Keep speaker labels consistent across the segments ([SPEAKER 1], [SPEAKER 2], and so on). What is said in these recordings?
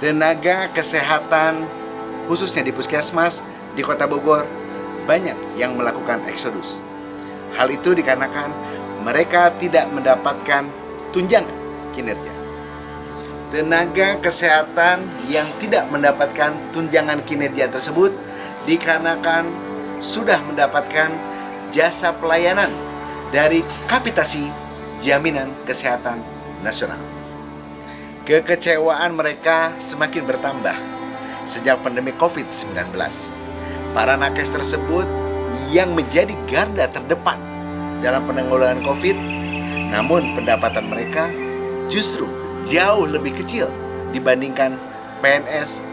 [SPEAKER 1] Tenaga kesehatan khususnya di puskesmas di Kota Bogor banyak yang melakukan eksodus. Hal itu dikarenakan mereka tidak mendapatkan tunjangan kinerja. Tenaga kesehatan yang tidak mendapatkan tunjangan kinerja tersebut dikarenakan sudah mendapatkan jasa pelayanan dari Kapitasi Jaminan Kesehatan Nasional. Kekecewaan mereka semakin bertambah sejak pandemi COVID-19. Para nakes tersebut yang menjadi garda terdepan dalam penanggulangan COVID, namun pendapatan mereka justru jauh lebih kecil dibandingkan PNS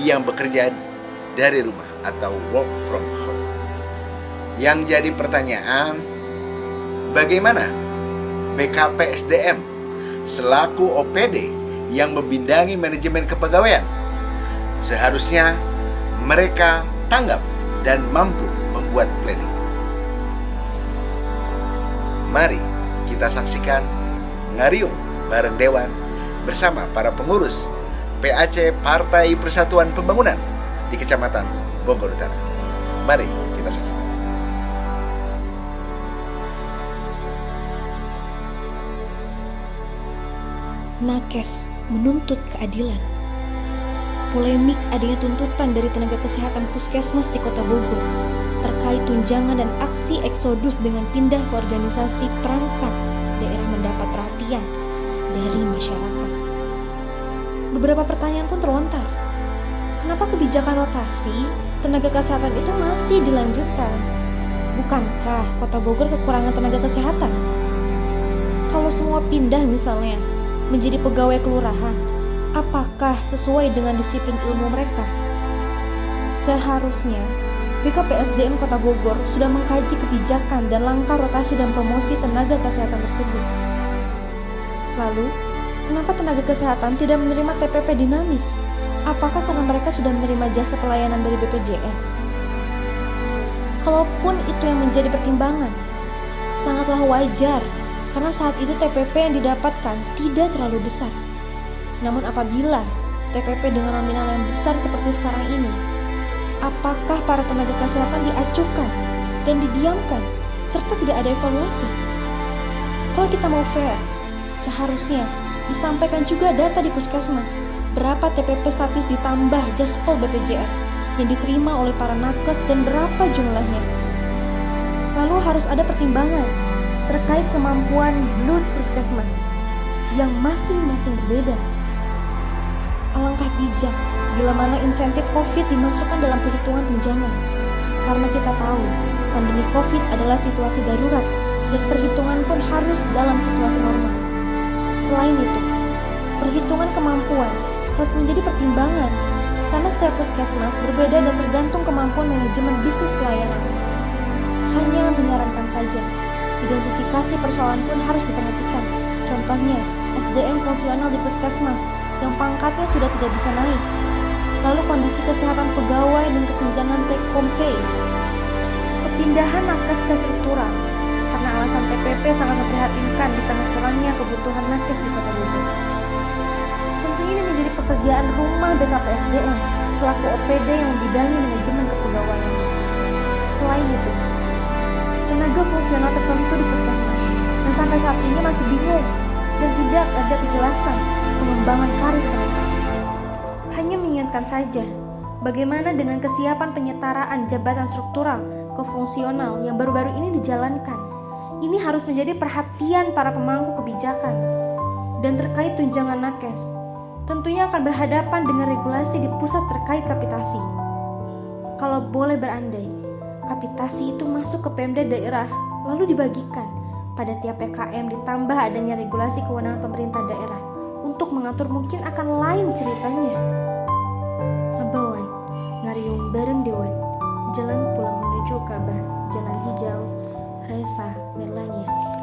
[SPEAKER 1] yang bekerja dari rumah atau work from home. Yang jadi pertanyaan, bagaimana BKPSDM selaku OPD yang membindangi manajemen kepegawaian? Seharusnya mereka tanggap dan mampu membuat planning. Mari kita saksikan ngariung bareng Dewan bersama para pengurus PAC Partai Persatuan Pembangunan di Kecamatan Bogor Utara. Mari kita saksikan.
[SPEAKER 2] Nakes menuntut keadilan. Polemik adanya tuntutan dari tenaga kesehatan puskesmas di Kota Bogor terkait tunjangan dan aksi eksodus dengan pindah ke organisasi perangkat daerah mendapat perhatian dari masyarakat. Beberapa pertanyaan pun terlontar. Kenapa kebijakan rotasi tenaga kesehatan itu masih dilanjutkan? Bukankah Kota Bogor kekurangan tenaga kesehatan? Kalau semua pindah misalnya menjadi pegawai kelurahan, apakah sesuai dengan disiplin ilmu mereka? Seharusnya BKPSDM Kota Bogor sudah mengkaji kebijakan dan langkah rotasi dan promosi tenaga kesehatan tersebut. Lalu, kenapa tenaga kesehatan tidak menerima TPP dinamis? Apakah karena mereka sudah menerima jasa pelayanan dari BPJS? Kalaupun itu yang menjadi pertimbangan, sangatlah wajar karena saat itu TPP yang didapatkan tidak terlalu besar. Namun apabila TPP dengan nominal yang besar seperti sekarang ini, apakah para tenaga kesehatan diacuhkan dan didiamkan serta tidak ada evaluasi? Kalau kita mau fair, seharusnya disampaikan juga data di puskesmas berapa TPP statis ditambah Jaspol BPJS yang diterima oleh para nakes dan berapa jumlahnya. Lalu harus ada pertimbangan terkait kemampuan blood puskesmas yang masing-masing berbeda. Alangkah bijak bila mana insentif COVID dimasukkan dalam perhitungan tunjangan, karena kita tahu pandemi COVID adalah situasi darurat dan perhitungan pun harus dalam situasi normal. Selain itu, perhitungan kemampuan harus menjadi pertimbangan karena setiap puskesmas berbeda dan tergantung kemampuan manajemen bisnis pelayanan. Hanya menyarankan saja, identifikasi persoalan pun harus diperhatikan. Contohnya, SDM fungsional di puskesmas yang pangkatnya sudah tidak bisa naik. Lalu kondisi kesehatan pegawai dan kesenjangan take home pay. Kepindahan nakes ke struktural karena alasan TPP sangat memprihatinkan di tengah kurangnya kebutuhan nakes di Kota Bogor. Tentu ini menjadi pekerjaan rumah BKPSDM selaku OPD yang membidangi manajemen kepegawaian. Selain itu, tenaga fungsional tertentu di puskesmas dan sampai saat ini masih bingung dan tidak ada kejelasan pengembangan karir mereka. Hanya mengingatkan saja, bagaimana dengan kesiapan penyetaraan jabatan struktural ke fungsional yang baru-baru ini dijalankan. Ini harus menjadi perhatian para pemangku kebijakan. Dan terkait tunjangan nakes, tentunya akan berhadapan dengan regulasi di pusat terkait kapitasi. Kalau boleh berandai, kapitasi itu masuk ke Pemda daerah lalu dibagikan pada tiap PKM ditambah adanya regulasi kewenangan pemerintah daerah untuk mengatur, mungkin akan lain ceritanya. Abawan, ngariung bareng Dewan, jalan pulang menuju Kabah, jalan hijau, Resa Melania.